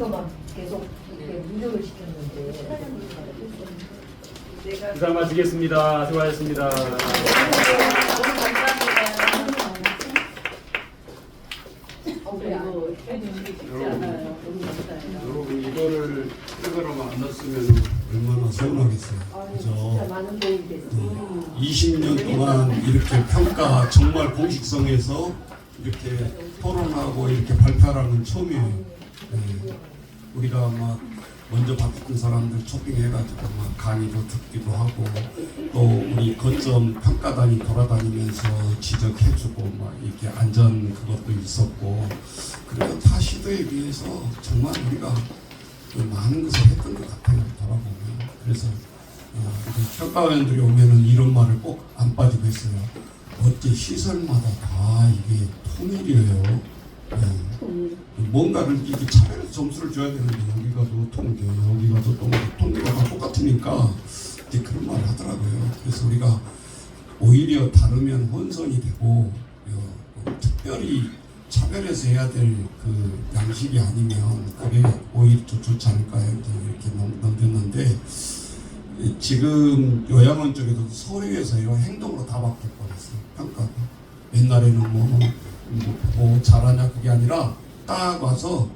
시켜서만 계속 이렇게 무료를 시켰는데. 이상 마치겠습니다. 수고하셨습니다. 너무 감사합니다. 이거 해주시기 쉽지 않아요. 너무 감사해요. 여러분 이거를 프로그램 안 넣었으면 얼마나 서운하겠어요. 진짜 그죠? 많은 도움이 됐어요. 20년 동안 이렇게 평가 정말 공식성에서 이렇게 토론하고 이렇게 발표하는 처음이에요. 네. 우리가 막 먼저 바뀌는 사람들 초빙해가지고 막 강의도 듣기도 하고 또 우리 거점 평가단이 돌아다니면서 지적해주고 막 이렇게 안전 그것도 있었고 그래도 타 시도에 비해서 정말 우리가 많은 것을 했던 것 같아요. 돌아보면. 그래서 평가위원들이 오면은 이런 말을 꼭 안 빠지고 있어요. 어째 시설마다 다 이게 통일이에요. 네. 뭔가를 이렇게 차별해서 점수를 줘야 되는데 여기 가도 통계, 여기 가도 통계가 다 똑같으니까 이제 그런 말을 하더라고요. 그래서 우리가 오히려 다르면 혼선이 되고 특별히 차별해서 해야 될 그 양식이 아니면 그게 오히려 좀 좋지 않을까요? 이제 이렇게 넘겼는데 지금 요양원 쪽에도 서류에서요 행동으로 다 바뀔 뻔했어요. 평가가 옛날에는 뭐 잘하냐 그게 아니라 딱 와서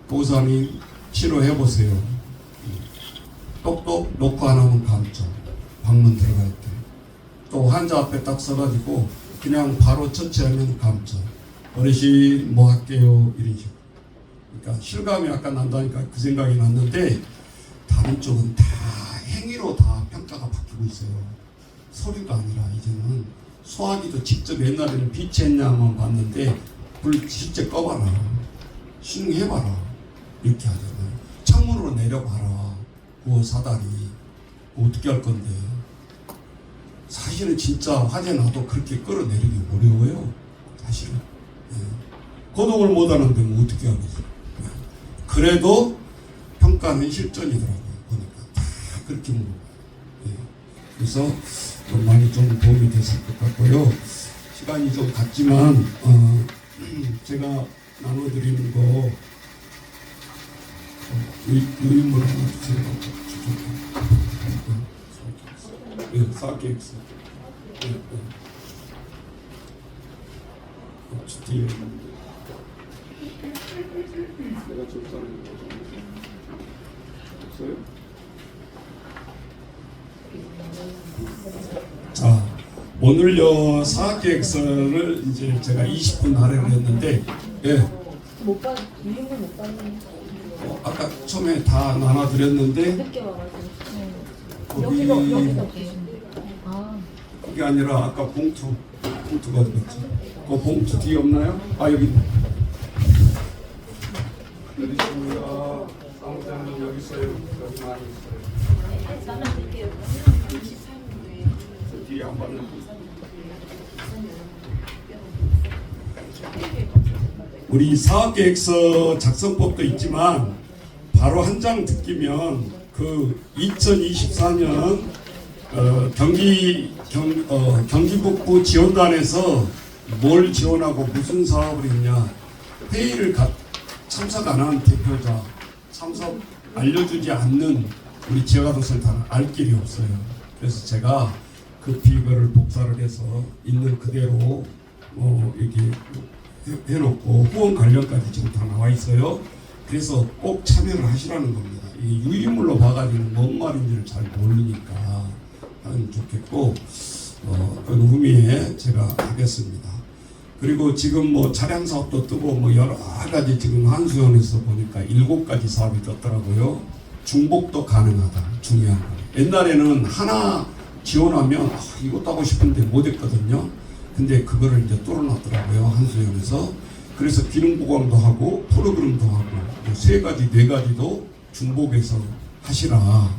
보호사님 치료해 보세요. 똑똑 놓고 안 하면 감점. 방문 들어갈 때. 또 환자 앞에 딱 서가지고 그냥 바로 처치하면 감점. 어르신 뭐 할게요 이런 식으로. 그러니까 실감이 약간 난다니까 그 생각이 났는데 다른 쪽은 다 행위로 다 평가가 바뀌고 있어요. 서류가 아니라 이제는 소화기도 직접 옛날에는 비치했냐만 봤는데 불 실제 꺼봐라. 시능해봐라. 이렇게 하잖아요. 창문으로 내려봐라. 그 사다리. 어떻게 할 건데. 사실은 진짜 화재 나도 그렇게 끌어내리기 어려워요. 사실은. 예. 거동을 못하는데 뭐 어떻게 하겠어요. 예. 그래도 평가는 실전이더라고요. 보니까 다 그렇게 물어봐요. 예. 그래서 많이 좀 도움이 됐을 것 같고요. 시간이 좀 갔지만 제가 나눠드리는 거 유인물 하나 주세요. 예, 4KX. 뒤에 내가 줬다는 거 없어요? 자, 오늘요 사학계획서를 이제 제가 20분 할애를 했는데, 예. 못 받, 유인물 못 받는. 아까 처음에 다 나눠드렸는데, 늦게 와가지고. 여기도 아. 그게 아니라 아까 봉투가 어디 갔지? 그 봉투 뒤에 없나요? 아 여기 있네. 여기 있습니다. 사무장님 여기 있어요. 여기 많이 있어요. 나눠드릴게요. 뒤에 안 받는. 우리 사업계획서 작성법도 있지만 바로 한 장 듣기면 그 2024년 경기북부 지원단에서 뭘 지원하고 무슨 사업을 했냐 회의를 참석 안 한 대표자 참석 알려주지 않는 우리 지역아동센터는 알 길이 없어요. 그래서 제가 급히 이거를 복사를 해서 있는 그대로 이렇게 해놓고 후원 관련까지 지금 다 나와 있어요. 그래서 꼭 참여를 하시라는 겁니다. 이 유인물로 봐가지고 뭔 말인지를 잘 모르니까 하면 좋겠고 그 후미에 제가 하겠습니다. 그리고 지금 뭐 차량 사업도 뜨고 뭐 여러 가지 지금 한수원에서 보니까 7가지 사업이 떴더라고요. 중복도 가능하다. 중요한 거. 옛날에는 하나 지원하면 이것도 하고 싶은데 못했거든요. 근데 그거를 이제 뚫어놨더라고요. 한수원에서. 그래서 기능 보강도 하고 프로그램도 하고 3가지 4가지도 중복해서 하시라.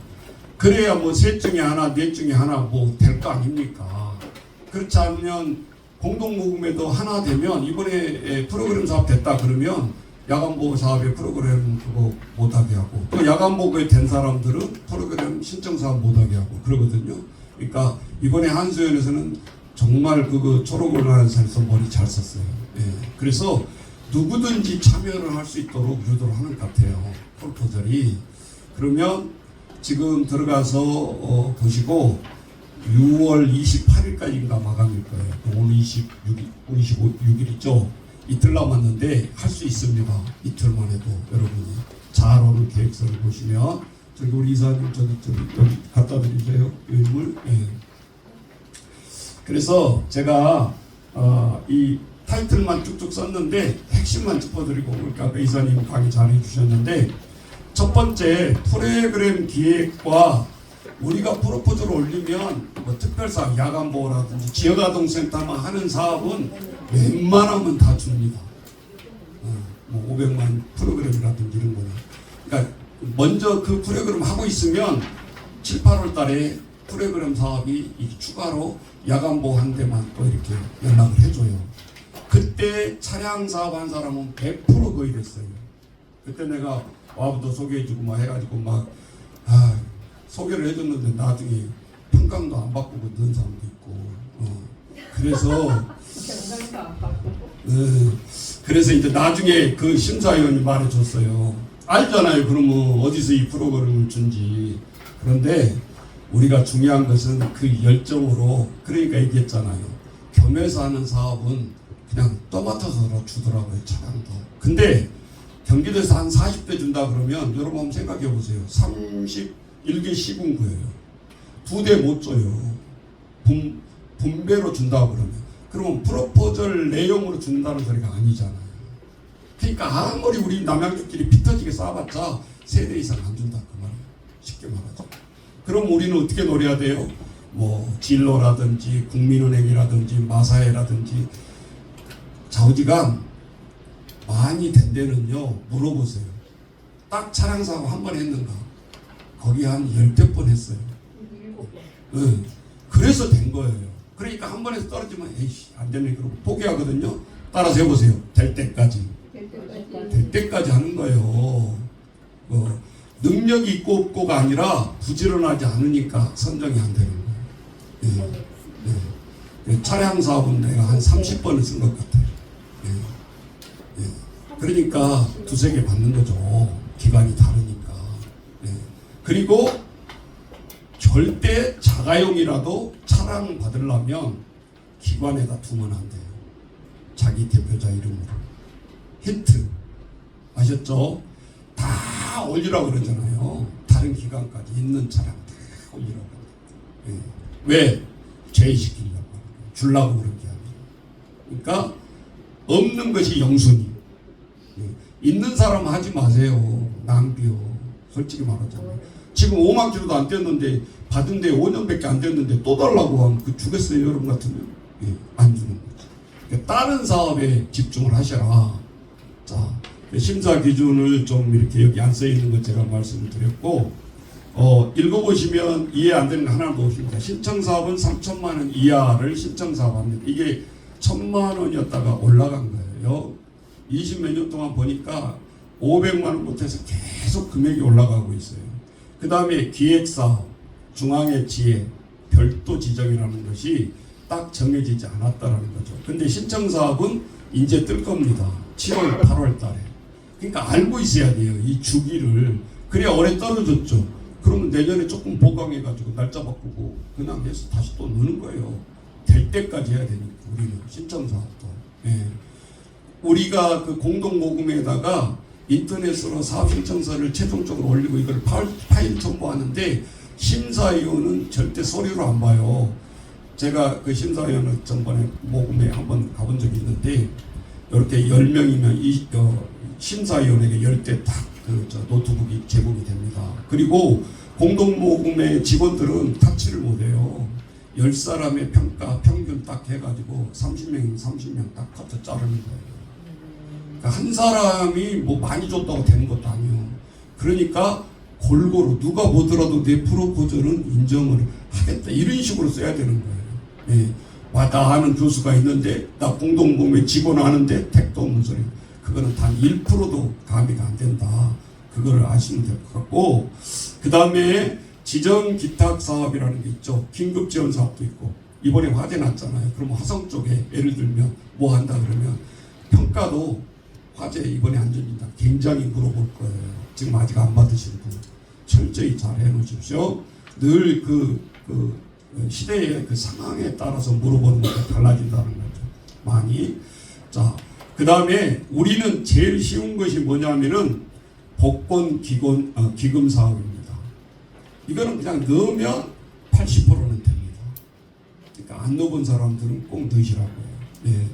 그래야 뭐 셋 중에 하나, 넷 중에 하나 뭐 될 거 아닙니까? 그렇지 않으면 공동모금에도 하나 되면 이번에 프로그램 사업 됐다 그러면 야간보호 사업에 프로그램 그거 못하게 하고 또 야간보호에 된 사람들은 프로그램 신청 사업 못하게 하고 그러거든요. 그러니까 이번에 한수연에서는 정말 그거 초록을 하는 살서 머리 잘 썼어요. 예. 그래서 누구든지 참여를 할 수 있도록 유도를 하는 것 같아요. 프로포절이. 그러면 지금 들어가서 보시고 6월 28일까지인가 마감일 거예요. 오늘 26일이죠. 이틀 남았는데 할 수 있습니다. 이틀만 해도 여러분이 잘 오는 계획서를 보시면 저기 우리 이사님 저기 여기 갖다 드리세요. 유인물. 예. 그래서 제가 이 타이틀만 쭉쭉 썼는데 핵심만 짚어드리고 그러니까 이사님 강의 잘 해주셨는데 첫 번째 프로그램 기획과 우리가 프로포즈를 올리면 뭐 특별사업 야간보호라든지 지역아동센터만 하는 사업은 웬만하면 다 줍니다. 뭐 500만 프로그램이라든지 이런 거는. 그러니까 먼저 그 프로그램 하고 있으면 7, 8월 달에 프로그램 사업이 추가로 야간보호 한 대만 또 이렇게 연락을 해줘요. 그때 차량 사업 한 사람은 100% 거의 됐어요. 그때 내가 와부터 소개해주고 막 해가지고 막 소개를 해줬는데 나중에 평강도 안 바꾸고 넣은 사람도 있고 그래서 그래서 이제 나중에 그 심사위원이 말해줬어요. 알잖아요. 그러면 어디서 이 프로그램을 준지. 그런데 우리가 중요한 것은 그 열정으로 그러니까 얘기했잖아요. 겸해서 하는 사업은 그냥 떠맡아서 주더라고요. 차량도. 근데 경기도에서 한 40대 준다 그러면 여러분 한번 생각해 보세요. 31개 시군구예요. 2대 못 줘요. 분배로 준다 그러면 프로포절 내용으로 준다는 소리가 아니잖아요. 그러니까 아무리 우리 남양주끼리 피 터지게 쌓아봤자 3대 이상 안 준다 그 말이에요. 쉽게 말하죠. 그럼 우리는 어떻게 노려야 돼요? 뭐 진로라든지 국민은행이라든지 마사회라든지 좌우지간 많이 된 데는요 물어보세요. 딱 차량 사고 한 번 했는가? 거기 한 10대 번 했어요. 그래서 된 거예요. 그러니까 한 번에서 떨어지면 에이씨 안 되네 그러고 포기하거든요. 따라서 해보세요. 될 때까지. 될 때까지 하는 거예요. 능력이 있고 없고가 아니라 부지런하지 않으니까 선정이 안 되는 거예요. 차량 사업은 내가 한 30번을 쓴 것 같아요. 그러니까 2-3개 받는 거죠. 기간이 다르니까. 그리고 절대 자가용이라도 차량 받으려면 기관에다 두면 안 돼요. 자기 대표자 이름으로. 힌트 아셨죠? 다 올리라고 그러잖아요. 다른 기관까지 있는 차량 다 올리라고 그래요. 왜? 제의시키려고 주려고 그런 게 아니에요. 그러니까 없는 것이 영순이. 있는 사람 하지 마세요. 낭비요. 솔직히 말하자면 지금 5만 킬로도 안 됐는데 받은 데 5년밖에 안 됐는데 또 달라고 하면 그 주겠어요 여러분 같으면? 안 주는 거지. 그러니까 다른 사업에 집중을 하셔라. 자, 심사 기준을 좀 이렇게 여기 안 써 있는 것 제가 말씀을 드렸고 읽어보시면 이해 안 되는 거 하나 더 없습니다. 신청사업은 3천만 원 이하를 신청사업합니다. 이게 1,000만 원이었다가 올라간 거예요. 20몇 년 동안 보니까 500만 원부터 해서 계속 금액이 올라가고 있어요. 그 다음에 기획사업, 중앙의 지혜, 별도 지정이라는 것이 딱 정해지지 않았다는 거죠. 근데 신청사업은 이제 뜰 겁니다. 7월, 8월 달에. 그러니까 알고 있어야 돼요. 이 주기를. 그래야 올해 떨어졌죠. 그러면 내년에 조금 보강해가지고 날짜 바꾸고 그냥 해서 다시 또 넣는 거예요. 될 때까지 해야 되니까 우리는 신청사업도. 우리가 그 공동모금에다가 인터넷으로 사업 신청서를 최종적으로 올리고 이걸 파일 첨부하는데 심사위원은 절대 서류로 안 봐요. 제가 그 심사위원을 전번에 모금에 한번 가본 적이 있는데 이렇게 10명이면 심사위원에게 10대 딱 노트북이 제공이 됩니다. 그리고 공동모금의 직원들은 타치를 못해요. 10사람의 평가 평균 딱 해가지고 30명이면 30명 딱 커트 자르는 거예요. 그러니까 한 사람이 뭐 많이 줬다고 되는 것도 아니에요. 그러니까 골고루 누가 보더라도 내 프로포즈는 인정을 하겠다 이런 식으로 써야 되는 거예요. 나 하는 교수가 있는데 나 공동모금에 직원 하는데 택도 없는 소리. 그거는 단 1%도 가미가 안 된다. 그거를 아시면 될 것 같고 그 다음에 지정 기탁 사업이라는 게 있죠. 긴급 지원 사업도 있고 이번에 화재 났잖아요. 그럼 화성 쪽에 예를 들면 뭐 한다 그러면 평가도 화재 이번에 안전진단 굉장히 물어볼 거예요. 지금 아직 안 받으신 분 철저히 잘 해놓으십시오. 늘 그 시대의 그 상황에 따라서 물어보는 것도 달라진다는 거죠. 많이. 자, 그 다음에 우리는 제일 쉬운 것이 뭐냐면은 복권 기금 사업입니다. 이거는 그냥 넣으면 80%는 됩니다. 그러니까 안 넣어본 사람들은 꼭 넣으시라고요. 예.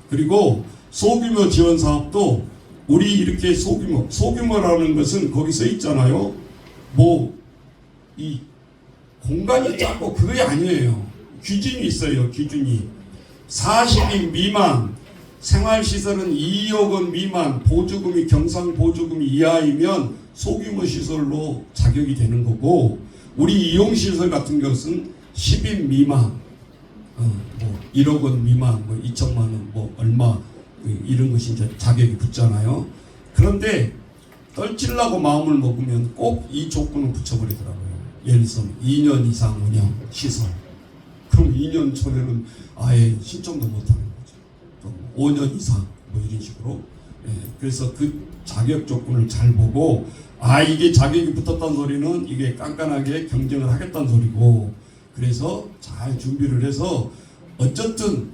그리고 소규모 지원 사업도 우리 이렇게 소규모라는 것은 거기 써 있잖아요. 뭐 이 공간이 작고 그게 아니에요. 기준이 있어요. 기준이 40인 미만, 생활시설은 2억 원 미만, 보조금이 경상보조금이 이하이면 소규모 시설로 자격이 되는 거고, 우리 이용시설 같은 것은 10인 미만, 뭐 1억 원 미만, 뭐 2천만 원, 뭐 얼마 이런 것이 이제 자격이 붙잖아요. 그런데 떨치려고 마음을 먹으면 꼭 이 조건을 붙여버리더라고요. 예를 들어서 2년 이상 운영 시설. 그럼 2년 전에는 아예 신청도 못하는 거죠. 5년 이상 뭐 이런 식으로. 예, 그래서 그 자격 조건을 잘 보고, 아 이게 자격이 붙었다는 소리는 이게 깐깐하게 경쟁을 하겠다는 소리고, 그래서 잘 준비를 해서 어쨌든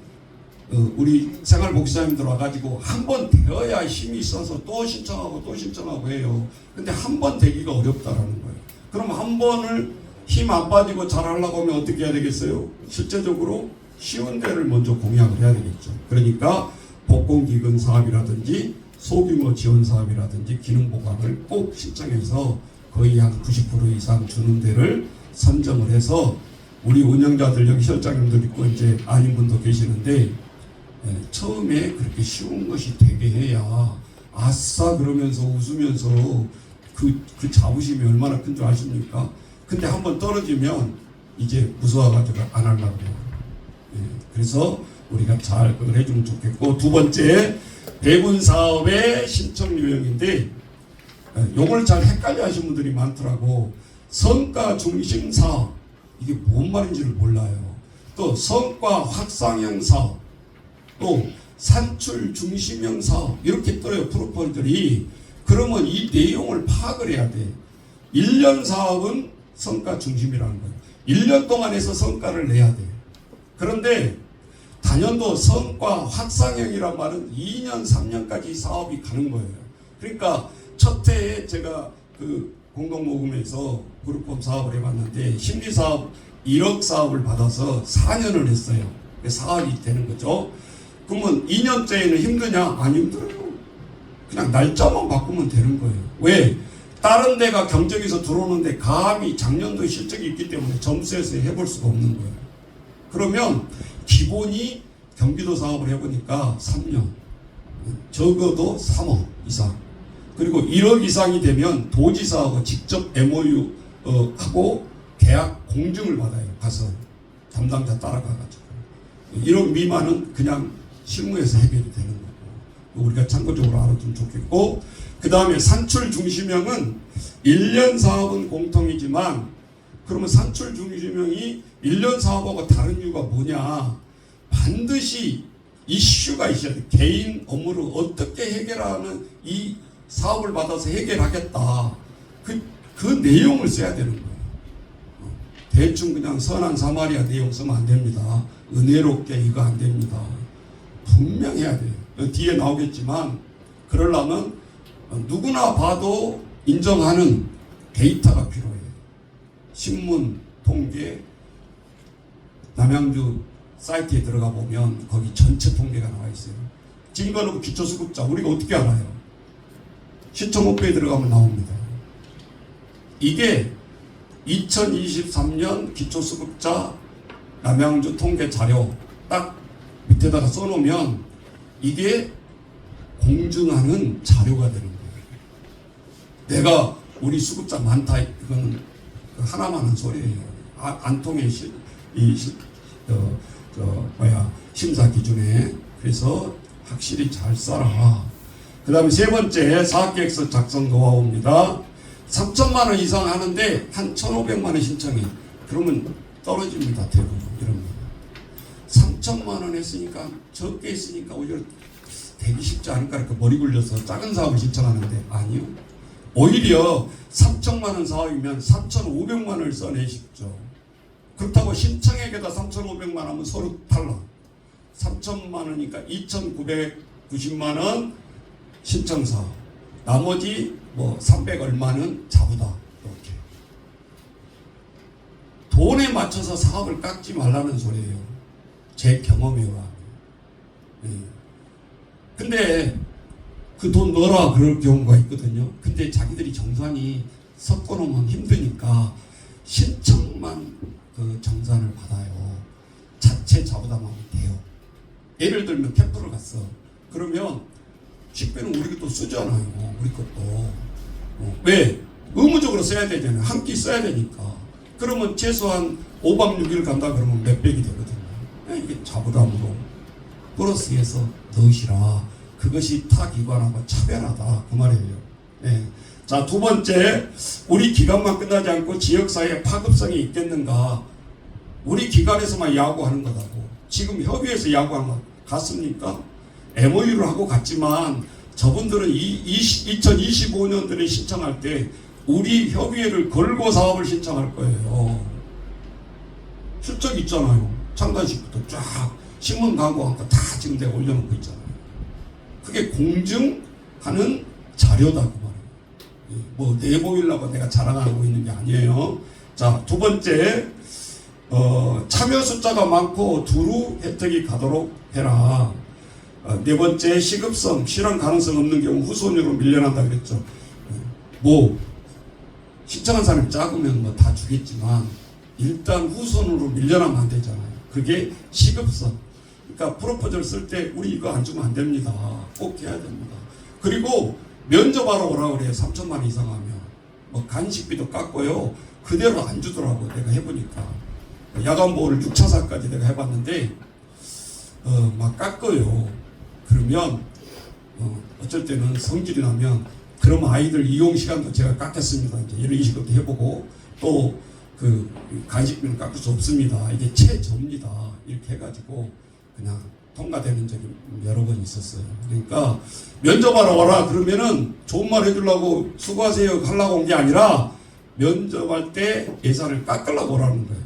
우리 생활복지사님들 와가지고 한 번 되어야 힘이 있어서 또 신청하고 해요. 근데 한 번 되기가 어렵다라는 거예요. 그럼 한 번을 힘 안 빠지고 잘 하려고 하면 어떻게 해야 되겠어요? 실제적으로 쉬운 데를 먼저 공약을 해야 되겠죠. 그러니까 복권기금 사업이라든지 소규모 지원 사업이라든지 기능 보강을 꼭 신청해서 거의 한 90% 이상 주는 데를 선정을 해서, 우리 운영자들 여기 실장님들 있고 이제 아닌 분도 계시는데, 처음에 그렇게 쉬운 것이 되게 해야 아싸 그러면서 웃으면서 그 자부심이 얼마나 큰 줄 아십니까? 근데 한번 떨어지면 이제 무서워가지고 안 하려고 해요. 그래서 우리가 잘 그걸 해주면 좋겠고, 두 번째 배분 사업의 신청 유형인데, 요걸 잘 헷갈려 하시는 분들이 많더라고. 성과 중심 사업, 이게 뭔 말인지를 몰라요. 또 성과 확산형 사업, 또 산출 중심형 사업, 이렇게 떠요 프로폴들이. 그러면 이 내용을 파악을 해야 돼. 1년 사업은 성과 중심이라는 거예요. 1년 동안 해서 성과를 내야 돼. 그런데 단연도 성과 확산형이란 말은 2년, 3년까지 사업이 가는 거예요. 그러니까 첫 해에 제가 그 공동모금에서 그룹홈 사업을 해봤는데, 심리사업 1억 사업을 받아서 4년을 했어요. 사업이 되는 거죠. 그러면 2년째에는 힘드냐? 안 힘들어요. 그냥 날짜만 바꾸면 되는 거예요. 왜? 다른 데가 경쟁에서 들어오는데 감히 작년도에 실적이 있기 때문에 점수에서 해볼 수가 없는 거예요. 그러면 기본이 경기도 사업을 해보니까 3년, 적어도 3억 이상, 그리고 1억 이상이 되면 도지사하고 직접 MOU 하고 계약 공증을 받아요. 가서 담당자 따라가가지고. 1억 미만은 그냥 실무에서 해결이 되는 거고, 우리가 참고적으로 알아두면 좋겠고, 그 다음에 산출 중심형은 1년 사업은 공통이지만, 그러면 산출 중심형이 1년 사업하고 다른 이유가 뭐냐? 반드시 이슈가 있어야 돼. 개인 업무를 어떻게 해결하는, 이 사업을 받아서 해결하겠다. 그 내용을 써야 되는 거예요. 대충 그냥 선한 사마리아 내용 쓰면 안 됩니다. 은혜롭게 이거 안 됩니다. 분명해야 돼요. 뒤에 나오겠지만, 그러려면 누구나 봐도 인정하는 데이터가 필요해요. 신문, 통계, 남양주 사이트에 들어가 보면 거기 전체 통계가 나와 있어요. 찐거는 기초수급자, 우리가 어떻게 알아요? 시청 홈페이지에 들어가면 나옵니다. 이게 2023년 기초수급자 남양주 통계 자료 딱 밑에다가 써놓으면 이게 공증하는 자료가 되는 거예요. 내가 우리 수급자 많다, 그거는 하나만 한 소리예요. 안 통해 심사 기준에. 그래서 확실히 잘 써라. 그 다음에 세 번째 사업계획서 작성 노하우입니다. 3천만 원 이상 하는데 한 1,500만 원 신청해. 그러면 떨어집니다. 대부분 이런 거. 3천만 원 했으니까 적게 했으니까 오히려 되기 쉽지 않을까 이렇게 머리 굴려서 작은 사업을 신청하는데 아니요. 오히려 3천만 원 사업이면 3,500만 원을 써내십시오. 그렇다고 신청액에다 3,500만 원 하면 서로 탈락. 3천만 원이니까 2,990만 원 신청 사업. 나머지 뭐 300 얼마는 자부다. 이렇게. 돈에 맞춰서 사업을 깎지 말라는 소리예요. 제 경험에 의하면. 예. 근데 그 돈 넣어라 그럴 경우가 있거든요. 근데 자기들이 정산이 섞어놓으면 힘드니까 신청만 그 정산을 받아요. 자체 자부담하면 돼요. 예를 들면 캠프를 갔어. 그러면 식비는 우리 것도 쓰잖아요. 우리 것도. 왜? 의무적으로 써야 되잖아요. 한 끼 써야 되니까. 그러면 최소한 5박 6일 간다 그러면 몇백이 되거든요. 이게 자부담으로 플러스해서 넣으시라. 그것이 타 기관하고 차별하다. 그 말이에요. 네. 자, 두 번째, 우리 기관만 끝나지 않고 지역사회에 파급성이 있겠는가? 우리 기관에서만 야구하는 거다고. 지금 협의회에서 야구하는 거 같습니까? MOU를 하고 갔지만 저분들은 2025년도에 신청할 때 우리 협의회를 걸고 사업을 신청할 거예요. 실적 있잖아요. 창단식부터 쫙 신문 광고한 거 다 지금 내가 올려놓고 있잖아요. 그게 공증하는 자료다 그 말이에요. 뭐 내보이려고 내가 자랑하고 있는 게 아니에요. 자, 두 번째, 참여 숫자가 많고 두루 혜택이 가도록 해라. 네 번째, 시급성, 실현 가능성 없는 경우 후손으로 밀려난다 그랬죠. 뭐 신청한 사람이 작으면 뭐 다 주겠지만 일단 후손으로 밀려나면 안 되잖아요. 그게 시급성. 그러니까 프로포즈를 쓸 때 우리 이거 안 주면 안 됩니다. 꼭 해야 됩니다. 그리고 면접하러 오라고 그래요. 3천만 원 이상 하면. 뭐 간식비도 깎고요. 그대로 안 주더라고. 내가 해보니까. 야간보호를 6차사까지 내가 해봤는데 막 깎아요. 그러면 어쩔 때는 성질이 나면 그러면 아이들 이용 시간도 제가 깎겠습니다. 이제 이런 식으로 해보고 또 그 간식비는 깎을 수 없습니다. 이게 최저입니다. 이렇게 해가지고 그냥 통과되는 적이 여러 번 있었어요. 그러니까 면접하러 와라 그러면은 좋은 말 해주려고 수고하세요 하려고 온 게 아니라 면접할 때 예산을 깎으려고 오라는 거예요.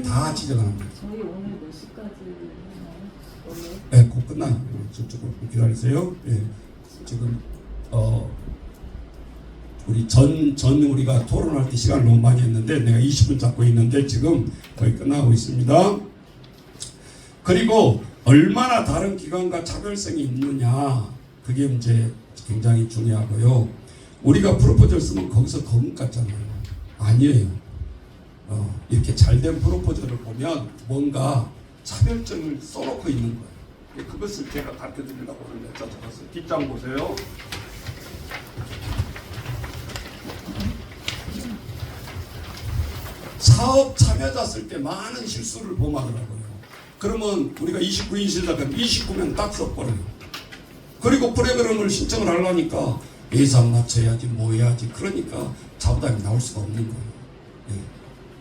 다 지정하는 거예요. 저희 오늘 몇 시까지 하나요? 원래? 네, 곧 끝나요. 저쪽으로 기다리세요. 네. 지금 우리 전 우리가 토론할 때 시간을 너무 많이 했는데 내가 20분 잡고 있는데 지금 거의 끝나고 있습니다. 그리고 얼마나 다른 기관과 차별성이 있느냐 그게 이제 굉장히 중요하고요. 우리가 프로포즈를 쓰면 거기서 거금 같잖아요. 아니에요. 이렇게 잘된 프로포즈를 보면 뭔가 차별점을 써놓고 있는 거예요. 그것을 제가 가르쳐드리려고 오늘 몇 장 적었어요. 뒷장 보세요. 사업 참여자 쓸 때 많은 실수를 범하더라고요. 그러면 우리가 29인 시작하면 29명 딱 써버려요. 그리고 프로그램을 신청을 하려니까 예산 맞춰야지 뭐 해야지 그러니까 자부담이 나올 수가 없는 거예요. 네.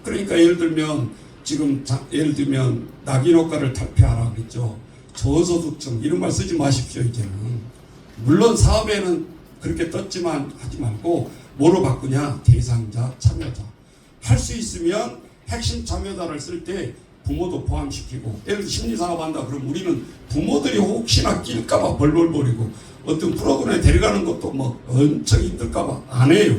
그러니까 예를 들면 낙인효과를 탈피하라 그랬죠. 저소득층 이런 말 쓰지 마십시오. 이제는 물론 사업에는 그렇게 떴지만 하지 말고 뭐로 바꾸냐 대상자 참여자 할 수 있으면 핵심 참여자를 쓸 때 부모도 포함시키고 예를 들어 심리사업 한다 그러면 우리는 부모들이 혹시나 낄까봐 벌벌거리고 어떤 프로그램에 데려가는 것도 뭐 엄청 힘들까봐 안 해요.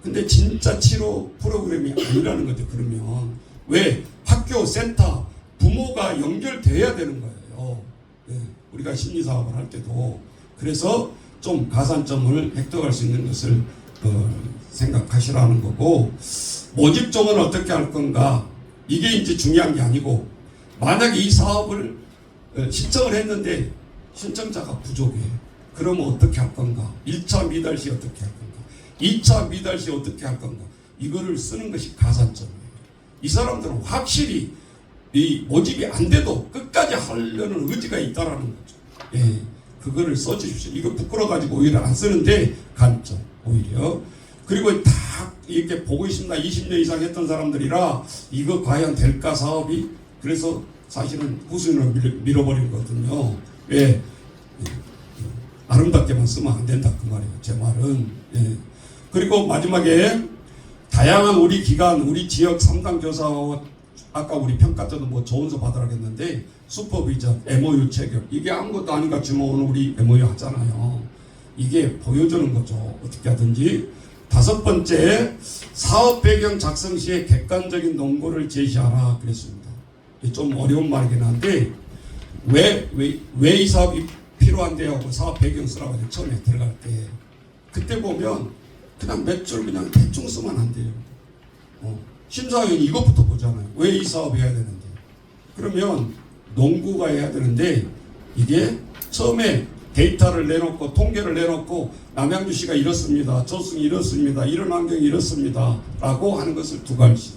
근데 진짜 치료 프로그램이 아니라는 거죠. 그러면 왜 학교 센터 부모가 연결돼야 되는 거예요. 네. 우리가 심리사업을 할 때도 그래서 좀 가산점을 획득할 수 있는 것을 생각하시라는 거고 모집종은 어떻게 할 건가 이게 이제 중요한 게 아니고 만약에 이 사업을 신청을 했는데 신청자가 부족해. 그러면 어떻게 할 건가? 1차 미달 시 어떻게 할 건가? 2차 미달 시 어떻게 할 건가? 이거를 쓰는 것이 가산점이에요. 이 사람들은 확실히 이 모집이 안 돼도 끝까지 하려는 의지가 있다라는 거죠. 예, 그거를 써주십시오. 이거 부끄러워가지고 오히려 안 쓰는데 간점 오히려. 그리고 다 이렇게 보고 있습니다. 20년 이상 했던 사람들이라 이거 과연 될까 사업이? 그래서 사실은 후순위로 밀어버리거든요. 왜 아름답게만 쓰면 안 된다 그 말이에요. 제 말은. 예. 그리고 마지막에 다양한 우리 기관, 우리 지역 3당 교사와 아까 우리 평가 때도 뭐 조언서 받으라고 했는데 슈퍼비전, MOU 체결 이게 아무것도 아닌 것 같지만 오늘 우리 MOU 하잖아요. 이게 보여주는 거죠. 어떻게 하든지. 5번째, 사업 배경 작성 시에 객관적인 논거를 제시하라 그랬습니다. 좀 어려운 말이긴 한데 왜 이 사업이 필요한데 하고 사업 배경 쓰라고 해서 처음에 들어갈 때 그때 보면 그냥 몇 줄 그냥 대충 쓰면 안 돼요. 심사위원이 이것부터 보잖아요. 왜 이 사업 해야 되는데. 그러면 농구가 해야 되는데 이게 처음에 데이터를 내놓고 통계를 내놓고 남양주시가 이렇습니다. 조승이 이렇습니다. 이런 환경이 이렇습니다. 라고 하는 것을 두 가지.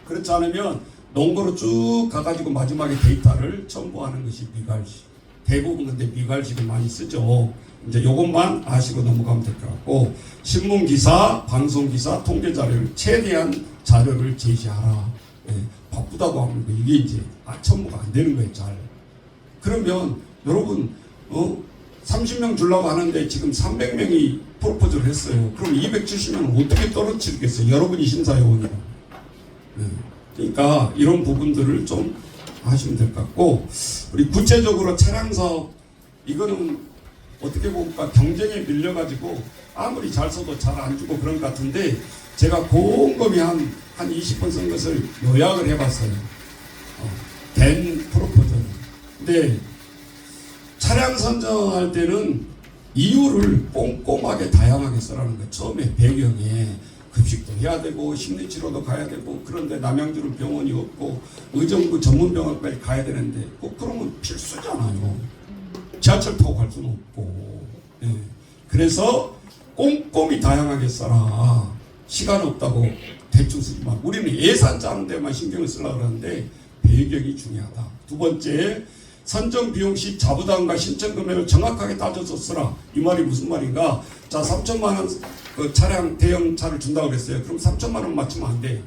그렇지 않으면 농구로 쭉 가가지고 마지막에 데이터를 첨부하는 것이 미괄식. 대부분 근데 미괄식을 많이 쓰죠. 이제 요것만 아시고 넘어가면 될 것 같고 신문기사, 방송기사, 통계자료를 최대한 자료를 제시하라. 예, 바쁘다고 하는 거 이게 이제 첨부가 안 되는 거예요. 잘. 그러면 여러분 30명 주려고 하는데 지금 300명이 프로포즈를 했어요. 그럼 270명 어떻게 떨어뜨리겠어요? 여러분이 심사위원이라. 예, 그러니까 이런 부분들을 좀 하시면 될 것 같고 우리 구체적으로 차량사업 이거는 어떻게 보니까 경쟁에 밀려가지고 아무리 잘 써도 잘 안 주고 그런 것 같은데 제가 곰곰이 한 20번 쓴 것을 요약을 해봤어요. 된 프로포즈. 근데 차량 선정할 때는 이유를 꼼꼼하게 다양하게 써라는 거예요. 처음에 배경에 급식도 해야 되고 심리치료도 가야 되고 그런데 남양주는 병원이 없고 의정부 전문병원까지 가야 되는데 그러면 필수잖아요. 지하철 타고 갈 수는 없고. 예. 그래서 꼼꼼히 다양하게 써라. 시간 없다고 대충 쓰지 마. 우리는 예산 짜는 데만 신경을 쓰려고 그러는데 배경이 중요하다. 두 번째, 선정 비용 시 자부담과 신청 금액을 정확하게 따져서 쓰라. 이 말이 무슨 말인가? 자, 3천만 원 그 차량 대형 차를 준다고 그랬어요. 그럼 3천만 원 맞추면 안 돼.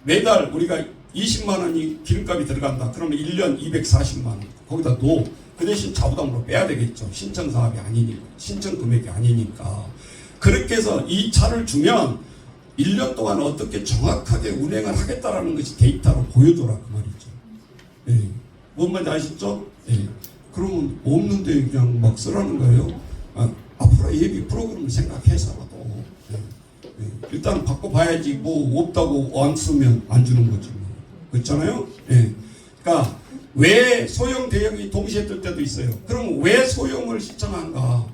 매달 우리가 20만 원이 기름값이 들어간다. 그러면 1년 240만 원. 거기다 넣어. 그 대신 자부담으로 빼야 되겠죠. 신청 사업이 아니니까. 신청 금액이 아니니까. 그렇게 해서 이 차를 주면 1년 동안 어떻게 정확하게 운행을 하겠다라는 것이 데이터로 보여줘라 그 말이죠. 예. 뭔 말인지 아시죠? 예. 그러면 없는데 그냥 막 쓰라는 거예요. 앞으로 예비 프로그램을 생각해서라도 예. 예. 일단 바꿔봐야지 뭐 없다고 안 쓰면 안 주는 거지 뭐. 그렇잖아요? 예. 그러니까 왜 소형 대형이 동시에 뜰 때도 있어요. 그럼 왜 소형을 신청한가?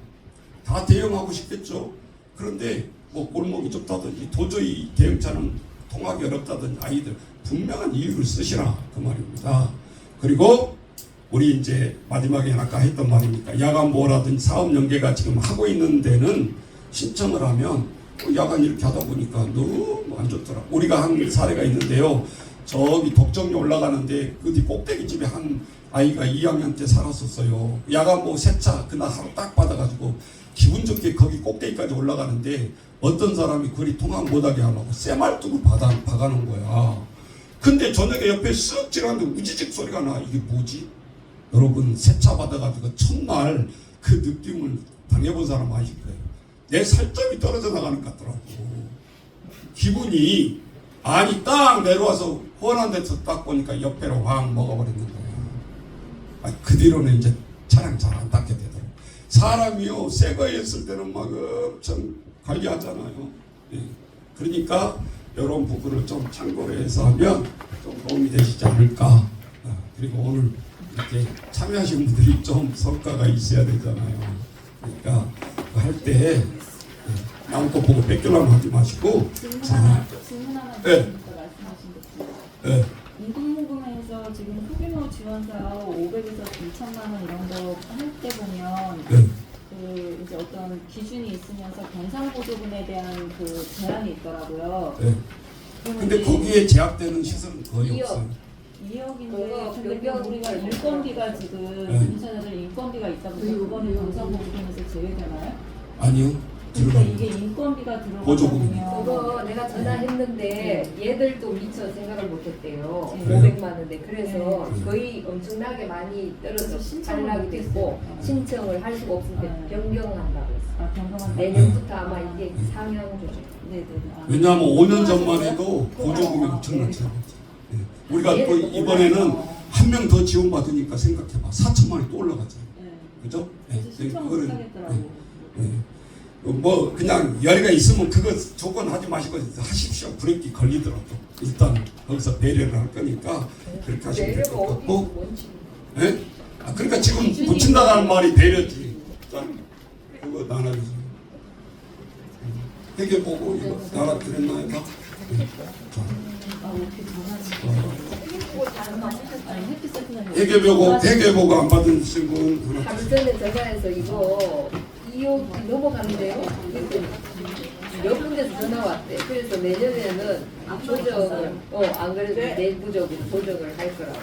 다 대형하고 싶겠죠. 그런데 뭐 골목이 좁다든지 도저히 대형차는 통하기 어렵다든지 아이들 분명한 이유를 쓰시라 그 말입니다. 그리고 우리 이제 마지막에 아까 했던 말이니까 야간보호라든지 사업 연계가 지금 하고 있는 데는 신청을 하면 야간 이렇게 하다 보니까 너무 안 좋더라. 우리가 한 사례가 있는데요. 저기 독정리 올라가는데 그 뒤 꼭대기 집에 한 아이가 2학년 때 살았었어요. 야간보호 세차 그날 하루 딱 받아가지고 기분 좋게 거기 꼭대기까지 올라가는데 어떤 사람이 그리 통학 못하게 하려고 쇠말뚝을 박아놓은 거야. 근데 저녁에 옆에 쓱 지나는데 우지직 소리가 나. 이게 뭐지? 여러분 세차 받아가지고 첫날 그 느낌을 당해본 사람 아실 거예요. 내 살점이 떨어져 나가는 것 같더라고. 기분이 아니 딱 내려와서 훤한 데서 딱 보니까 옆에로 확 먹어버리는 거야. 그 뒤로는 이제 차량 잘 안 닦게 되더라고. 사람이요 새 거 했을 때는 막 엄청 관리하잖아요. 예. 그러니까 이런 부분을 좀 참고를 해서 하면 좀 도움이 되시지 않을까. 그리고 오늘 이렇게 참여하신 분들이 좀 성과가 있어야 되잖아요. 그러니까 할 때 아무것도 보고 뺏기려고 하지 마시고. 질문 하나 네. 말씀하신 것 네. 인공모금에서 지금 소규모 지원 사업 500에서 2천만 원 이런 거 할 때 보면 네. 그 이제 어떤 기준이 있으면서 변상보조금에 대한 그 제한이 있더라고요. 네. 근데 거기에 제약되는 시설은 거의 2억. 없어요. 2억인데 근데 몇백억 우리가 인건비가 지금 네. 임차자들 인건비가 있다 보니까 그거는 변상보조금에서 제외되나요? 아니요. 그러니까 들어가는 이게 거죠. 인건비가 보조금이. 들어가거든요. 그거 내가 전화했는데 얘들도 미처 생각을 못했대요. 네. 500만 원인데 그래서 네. 거의 엄청나게 많이 떨어져 그래서 신청을 탈락이 됐고 못했어요. 신청을 할 수가 없을 때 네. 변경한다고 했어. 아, 경감한 내년부터 아마 이게 상향 조정. 네네. 아. 왜냐하면 5년 전만 해도 보조금이 엄청났잖아요. 예. 우리가 또 이번에는 한 명 더 지원받으니까 생각해봐. 4천만 원이 또 올라갔잖아요. 네. 그죠? 그래서 신청을 그거는, 못 하겠더라고. 뭐 그냥 열의가 있으면 그거 조건 하지 마시고 하십시오. 브레이크 걸리더라도 일단 거기서 배려를 할 거니까 그렇게 하시면 될 내려가 것 어디 같고. 원칙. 예? 아, 그러니까 지금 붙인다는 말이 배려지. 자, 그거 나눠주세요. 회계 보고 이거 나눠드렸나요? 다? 자, 아, 이렇게 전화를. 아니, 해피 세트는 회계 보고 안 받으신 분 하나. 하루 전에 전화해서 이거 2억 넘어가는데요. 이렇게 몇 군데서 전화 왔대. 그래서 내년에는 조정을 안 그래도 내부적으로 조정을 할 거라고.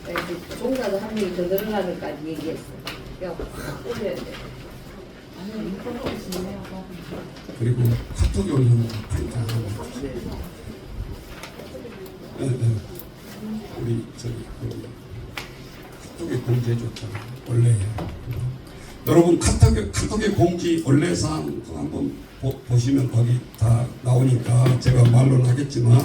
그래서 종사도 한 명이 더 늘어나는까지 얘기했어. 그냥 올려야 돼. 아니, 인건비 진행하고. 그리고 카톡이 오는 프린트 하나 주세요. 우리 저기 카톡에 공지해줬잖아. 원래 여러분 카톡의 공지 원래 사항 한번 보시면 거기 다 나오니까 제가 말로는 하겠지만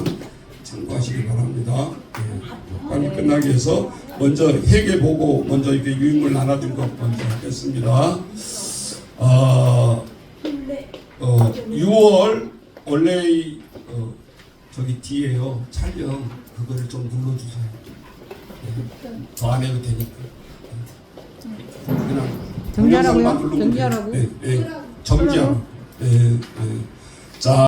참고하시기 바랍니다. 예. 빨리 끝나기 위해서 먼저 회계 보고 먼저 이렇게 유인물 나눠드린 것 먼저 하겠습니다. 6월 원래 저기 뒤에요 촬영 그거를 좀 눌러주세요. 더 안 해도 되니까. 그냥 정지하라고요? 동영상만 누르면 돼요. 정지하라고? 네, 네. 정지하라고. 자.